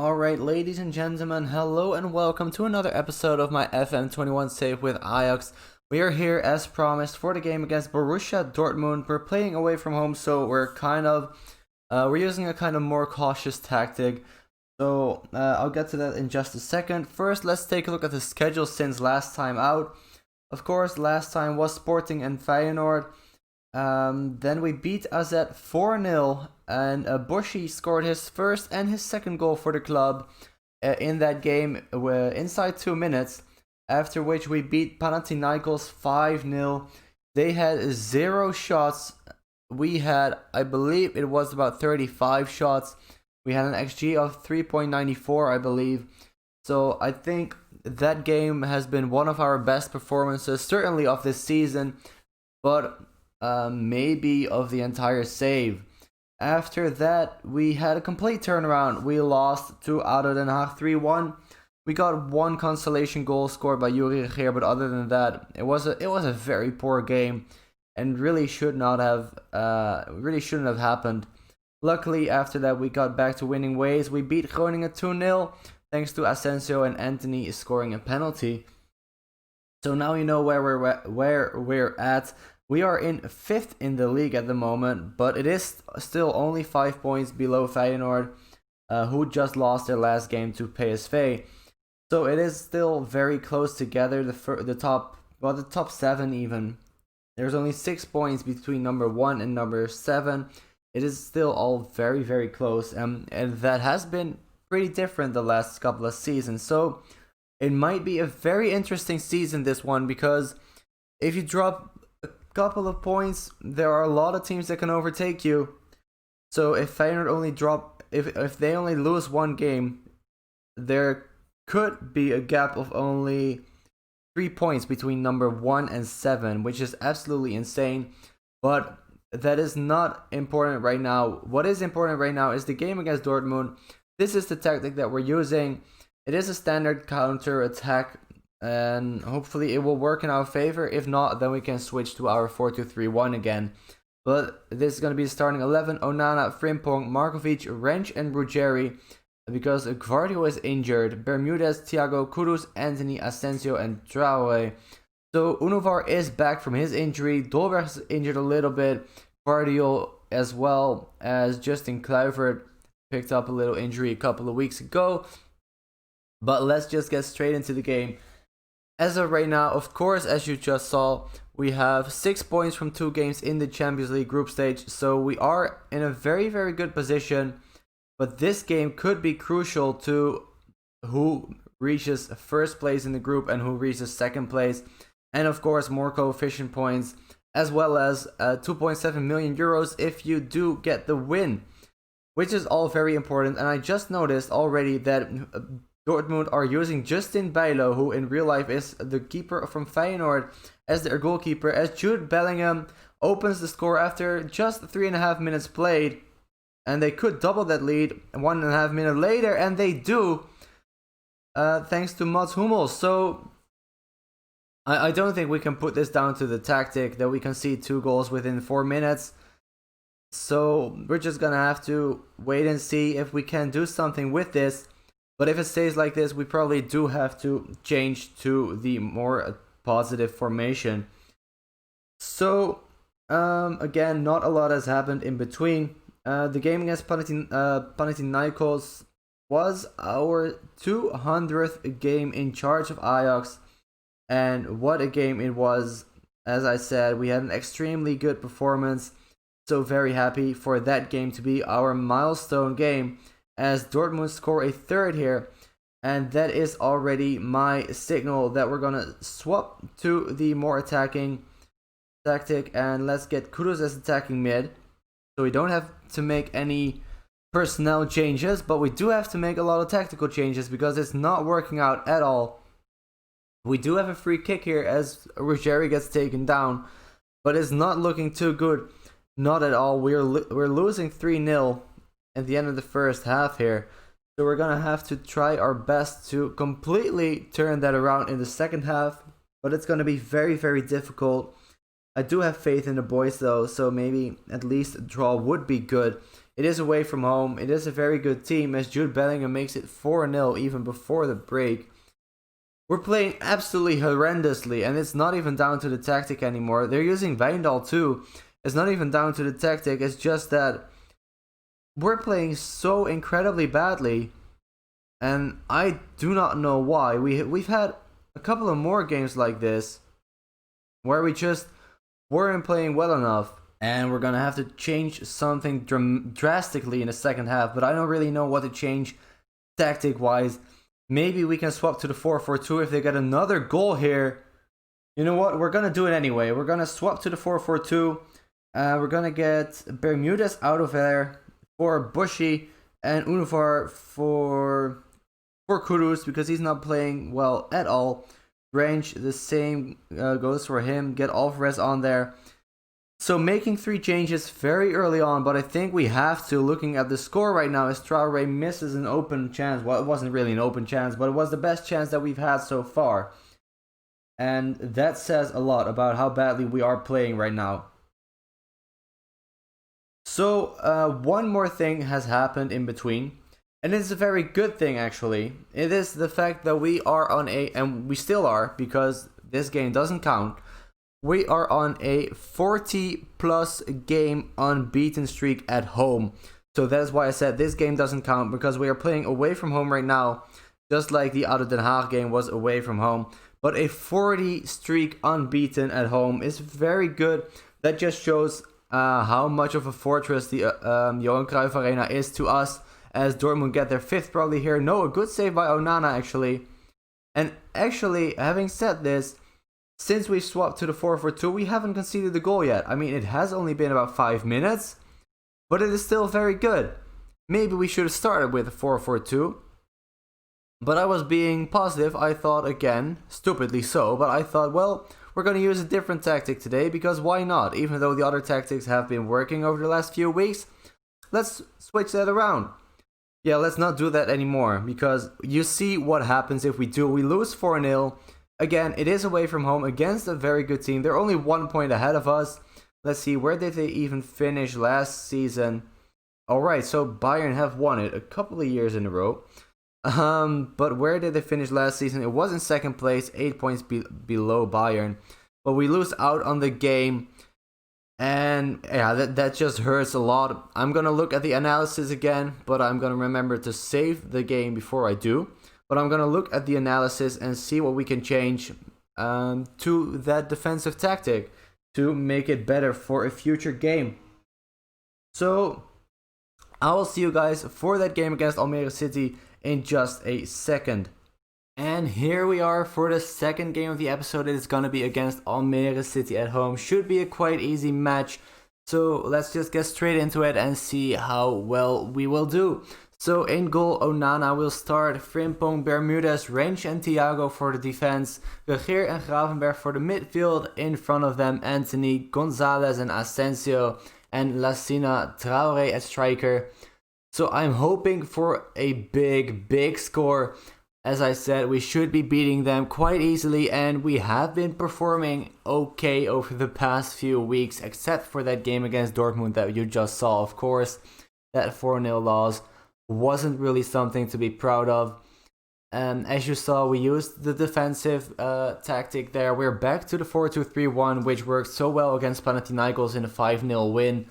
Alright, ladies and gentlemen, hello and welcome to another episode of my FM21 save with Ajax. We are here as promised for the game against Borussia Dortmund. We're playing away from home, so we're using a kind of more cautious tactic. I'll get to that in just a second. First, let's take a look at the schedule since last time out. Of course, last time was Sporting and Feyenoord. Then we beat AZ 4-0, and Boshi scored his first and his second goal for the club in that game inside 2 minutes, after which we beat Panathinaikos 5-0. They had 0 shots. We had, I believe it was about 35 shots. We had an XG of 3.94, I believe. So I think that game has been one of our best performances, certainly of this season, but maybe of the entire save. After that, we had a complete turnaround. We lost to ADO Den Haag 3-1. We got one consolation goal scored by Yuri Regeer, but other than that, it was a very poor game, and really shouldn't have happened. Luckily, after that, we got back to winning ways. We beat Groningen 2-0, thanks to Asensio and Anthony scoring a penalty. So now you know where we're at. We are in 5th in the league at the moment, but it is still only 5 points below Feyenoord, who just lost their last game to PSV. So it is still very close together. The top 7 even. There's only 6 points between number 1 and number 7. It is still all very, very close, and that has been pretty different the last couple of seasons. So it might be a very interesting season, this one, because if you drop couple of points, there are a lot of teams that can overtake you. So if Feyenoord if they only lose one game, there could be a gap of only 3 points between number 1 and 7, which is absolutely insane. But that is not important right now. What is important right now is the game against Dortmund. This is the tactic that we're using. It is a standard counter attack, and hopefully it will work in our favor. If not, then we can switch to our 4-2-3-1 again. But this is going to be the starting 11. Onana, Frimpong, Markovic, Rensch, and Ruggeri, because Gvardio is injured. Bermudez, Thiago, Kudus, Anthony, Asensio, and Traore. So Unovar is back from his injury. Dolberg is injured a little bit. Gvardio, as well as Justin Kluivert, picked up a little injury a couple of weeks ago. But let's just get straight into the game. As of right now, of course, as you just saw, we have 6 points from 2 games in the Champions League group stage. So we are in a very, very good position. But this game could be crucial to who reaches first place in the group and who reaches second place. And of course, more coefficient points, as well as 2.7 million euros if you do get the win, which is all very important. And I just noticed already that Dortmund are using Justin Bijlo, who in real life is the keeper from Feyenoord, as their goalkeeper, as Jude Bellingham opens the score after just 3.5 minutes played. And they could double that lead 1.5 minutes later, and they do, thanks to Mats Hummels. So I don't think we can put this down to the tactic that we concede 2 goals within 4 minutes. So we're just going to have to wait and see if we can do something with this. But if it stays like this, we probably do have to change to the more positive formation. So, again, not a lot has happened in between. The game against Panathinaikos was our 200th game in charge of Ajax. And what a game it was. As I said, we had an extremely good performance. So very happy for that game to be our milestone game, as Dortmund score a third here, and that is already my signal that we're gonna swap to the more attacking tactic, and let's get Kudus as attacking mid. So we don't have to make any personnel changes, but we do have to make a lot of tactical changes because it's not working out at all. We do have a free kick here as Ruggeri gets taken down, but it's not looking too good, not at all. We're losing 3-0 at the end of the first half here. So we're going to have to try our best to completely turn that around in the second half. But it's going to be very, very difficult. I do have faith in the boys though. So maybe at least a draw would be good It is away from home. It is a very good team as Jude Bellingham makes it 4-0 even before the break. We're playing absolutely horrendously, and it's not even down to the tactic anymore. They're using Wijndal too. It's not even down to the tactic. It's just that we're playing so incredibly badly, and I do not know why. We've had a couple of more games like this where we just weren't playing well enough, and we're gonna have to change something drastically in the second half. But I don't really know what to change tactic-wise. Maybe we can swap to the 4-4-2 if they get another goal here. You know what? We're gonna do it anyway. We're gonna swap to the 4-4-2. We're gonna get Bermudez out of there for Bushy and Univar for Kudus because he's not playing well at all. Range, the same goes for him. Get Alvarez on there. So making 3 changes very early on, but I think we have to, looking at the score right now, as Traore misses an open chance. Well, it wasn't really an open chance, but it was the best chance that we've had so far. And that says a lot about how badly we are playing right now. So, one more thing has happened in between, and it's a very good thing actually. It is the fact that we are on and we still are, because this game doesn't count, we are on a 40-plus game unbeaten streak at home. So that is why I said this game doesn't count, because we are playing away from home right now, just like the other Den Haag game was away from home. But a 40 streak unbeaten at home is very good. That just shows how much of a fortress the Johan Cruyff Arena is to us, as Dortmund get their 5th probably here. No, a good save by Onana actually. And actually, having said this, since we swapped to the 4-4-2, we haven't conceded a goal yet. I mean, it has only been about 5 minutes, but it is still very good. Maybe we should have started with a 4-4-2. But I was being positive. I thought, again, stupidly so, but I thought, well, we're going to use a different tactic today, because why not? Even though the other tactics have been working over the last few weeks, let's switch that around. Yeah, let's not do that anymore, because you see what happens if we do. We lose 4-0. Again, it is away from home against a very good team. They're only 1 point ahead of us. Let's see, where did they even finish last season? Alright, so Bayern have won it a couple of years in a row. But where did they finish last season? It was in 2nd place, 8 points below Bayern. But we lose out on the game. And yeah, that just hurts a lot. I'm going to look at the analysis again, but I'm going to remember to save the game before I do. But I'm going to look at the analysis and see what we can change to that defensive tactic to make it better for a future game. So, I will see you guys for that game against Almere City in just a second. And here we are for the second game of the episode. It is going to be against Almere City at home. Should be a quite easy match. So, let's just get straight into it and see how well we will do. So in goal, Onana will start, Frimpong, Bermudez, Range and Thiago for the defense, Regeer and Gravenberg for the midfield, in front of them Anthony, Gonzalez and Asensio, and Lassina Traore at striker. So I'm hoping for a big score. As I said, we should be beating them quite easily, and we have been performing okay over the past few weeks, except for that game against Dortmund that you just saw, of course. That 4-0 loss wasn't really something to be proud of. As you saw, we used the defensive tactic there. We're back to the 4-2-3-1, which worked so well against Panathinaikos in a 5-0 win,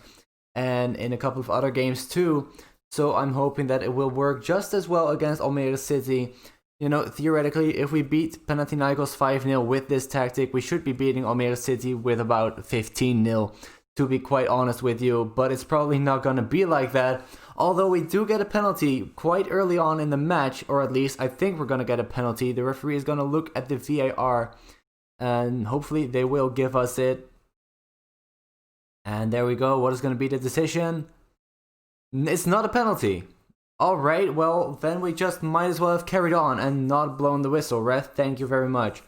and in a couple of other games too. So I'm hoping that it will work just as well against Almere City. You know, theoretically, if we beat Panathinaikos 5-0 with this tactic, we should be beating Almere City with about 15-0, to be quite honest with you. But it's probably not going to be like that. Although we do get a penalty quite early on in the match, or at least I think we're going to get a penalty. The referee is going to look at the VAR, and hopefully they will give us it. And there we go. What is going to be the decision? It's not a penalty. Alright, well, then we just might as well have carried on and not blown the whistle, ref. Thank you very much.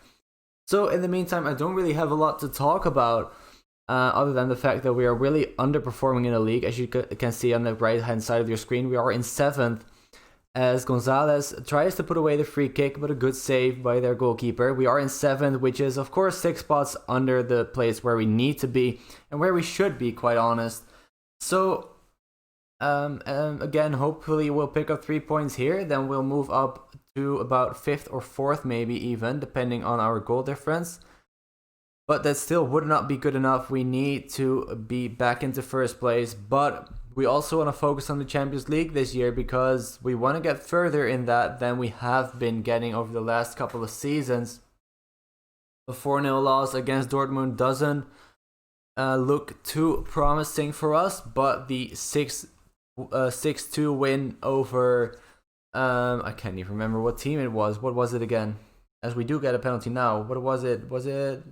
So, in the meantime, I don't really have a lot to talk about, other than the fact that we are really underperforming in the league. As you can see on the right-hand side of your screen, we are in 7th, as Gonzalez tries to put away the free kick, but a good save by their goalkeeper. We are in 7th, which is, of course, 6 spots under the place where we need to be, and where we should be, quite honest. So, Again, hopefully we'll pick up 3 points here. Then we'll move up to about 5th or 4th, maybe even, depending on our goal difference. But that still would not be good enough. We need to be back into first place. But we also want to focus on the Champions League this year because we want to get further in that than we have been getting over the last couple of seasons. The 4-0 loss against Dortmund doesn't look too promising for us, but the 6-2 win over I can't even remember what team it was. What was it again? As we do get a penalty now. What was it? Was it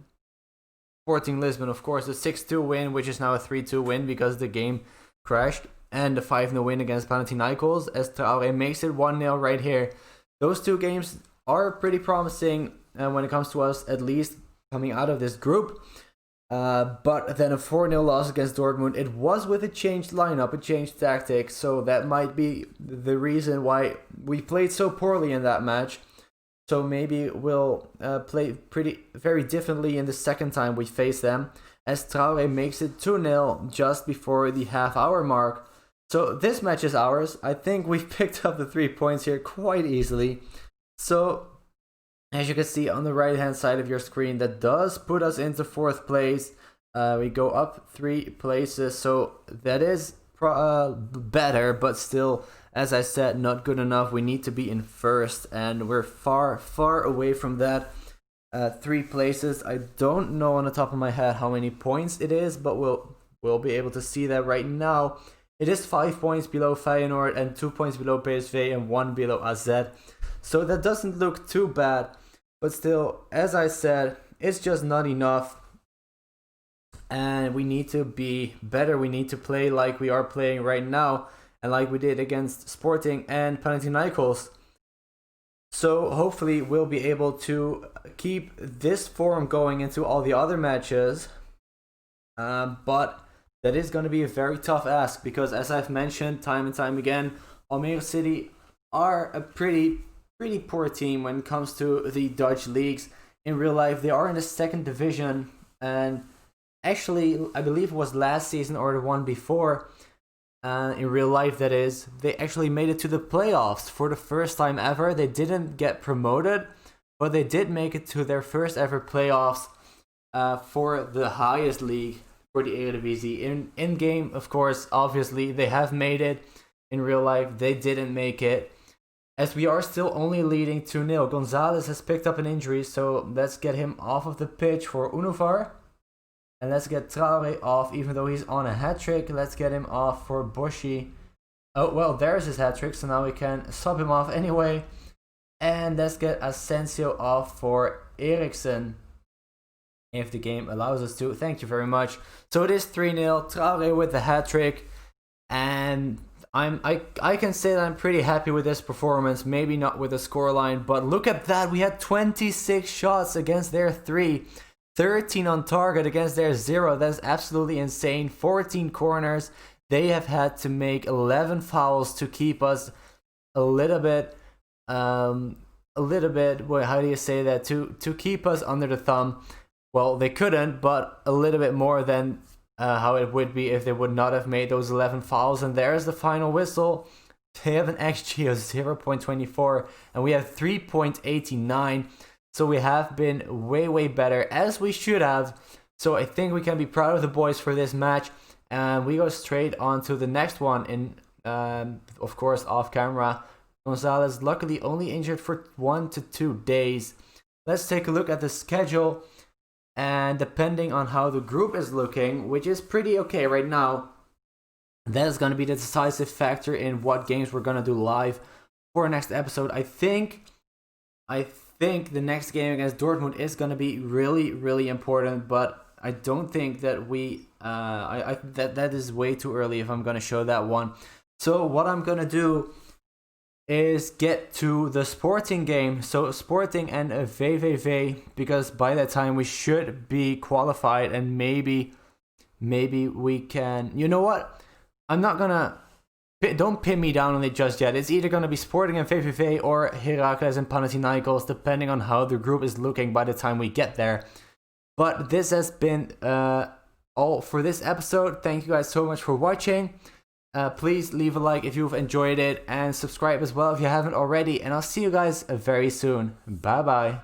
Sporting Lisbon? Of course, the 6-2 win, which is now a 3-2 win because the game crashed, and the 5-0 win against Panathinaikos as Traore makes it 1-0 right here. Those two games are pretty promising when it comes to us, at least coming out of this group. But then a 4-0 loss against Dortmund. It was with a changed lineup, a changed tactic, so that might be the reason why we played so poorly in that match. So maybe we'll play very differently in the second time we face them, as Traore makes it 2-0 just before the half-hour mark. So this match is ours. I think we've picked up the 3 points here quite easily. So as you can see on the right hand side of your screen, that does put us into 4th place. We go up 3 places, so that is better, but still, as I said, not good enough. We need to be in 1st, and we're far away from that. 3 places. I don't know on the top of my head how many points it is, but we'll be able to see that right now. It is 5 points below Feyenoord and 2 points below PSV and 1 below AZ. So that doesn't look too bad, but still, as I said, it's just not enough. And we need to be better. We need to play like we are playing right now, and like we did against Sporting and Panathinaikos. So hopefully we'll be able to keep this form going into all the other matches. But that is going to be a very tough ask because, as I've mentioned time and time again, Almere City are a pretty poor team when it comes to the Dutch leagues. In real life, they are in the 2nd division, and actually, I believe it was last season or the one before, in real life that is, they actually made it to the playoffs for the first time ever. They didn't get promoted, but they did make it to their first ever playoffs for the highest league, for the Eredivisie. In game, of course, obviously, they have made it. In real life, they didn't make it, as we are still only leading 2-0. Gonzalez has picked up an injury, so let's get him off of the pitch for Unuvar. And let's get Traore off, even though he's on a hat-trick. Let's get him off for Boshi. Oh, well, there's his hat-trick, so now we can sub him off anyway. And let's get Asensio off for Eriksen, if the game allows us to. Thank you very much. So it is 3-0, Traore with the hat-trick. And I can say that I'm pretty happy with this performance. Maybe not with the scoreline, but look at that. We had 26 shots against their 3. 13 on target against their 0. That's absolutely insane. 14 corners. They have had to make 11 fouls to keep us a little bit, how do you say that? To keep us under the thumb. Well, they couldn't, but a little bit more than how it would be if they would not have made those 11 fouls. And there's the final whistle. They have an XG of 0.24, and we have 3.89. So we have been way better, as we should have. So I think we can be proud of the boys for this match. And we go straight on to the next one, in, of course, off camera. Gonzalez luckily only injured for 1 to 2 days. Let's take a look at the schedule. And depending on how the group is looking, which is pretty okay right now, that is going to be the decisive factor in what games we're going to do live for our next episode. I think the next game against Dortmund is going to be really important, but I don't think that that is way too early if I'm going to show that one. So what I'm going to do is get to the Sporting game. So Sporting and VVV, because by that time we should be qualified, and maybe we can. You know what? I'm not gonna. Don't pin me down on it just yet. It's either gonna be Sporting and VVV or Heracles and Panathinaikos, depending on how the group is looking by the time we get there. But this has been all for this episode. Thank you guys so much for watching. Please leave a like if you've enjoyed it and subscribe as well if you haven't already. And I'll see you guys very soon. Bye bye.